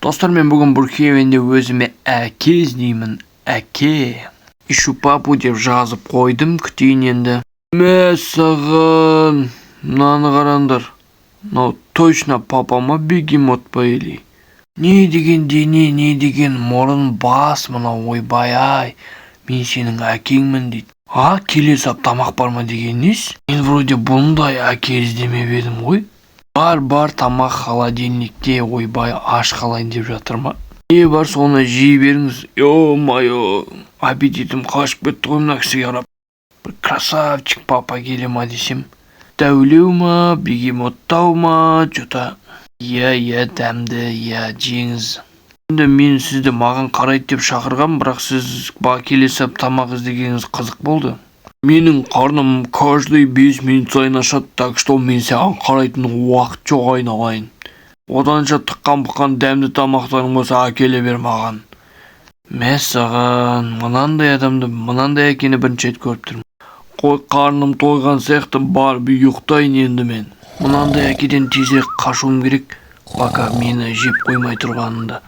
Достар, мен бүгін Буркевенде өзіме әке іздеймін, әке. Ишу папу деп жазып қойдым, күтейін енді. Мәссаған, мынаны қараңдар. Мынау точно папама бегемот па или? Не деген дене, не деген мұрын, бас, мынау ойбай-ай. Мен сенің әкеңмін дейді. Келе сап тамақ бар ма деген нес? Мен вроде бұндай әке іздемеп едім ғой. Бар тамақ холодильникте, ойбай, аш қалайын деп жатыр ма? Не бар, соны жей беріңіз. Ё-майо, аппетитім қашып кетті ғой мына кісіге қарап. Бір красавчик папа келе ма десем. Дәулеу ма, бегемоттау ма, жота. Иә, дәмді, жеңіз. Енді мен сізді маған қарайды деп шақырғам, бірақ сіз келе сап тамақ іздегеніңіз қызық болды. Менің қарным каждый 5 минут сайын ашады, так что мен саған қарайтын уақыт жоқ айналайын. Оданша тыққан-бұққан дәмді тамақтарың болса әкеле бер маған. Мәссаған, мынандай адамды, мынандай әкені бірінші рет көріп тұрмын. Қой, қарным тойған сияқты, барып ұйықтайын енді мен. Мынандай әкеден тезірек қашуым керек, пока мені жеп қоймай тұрғанында.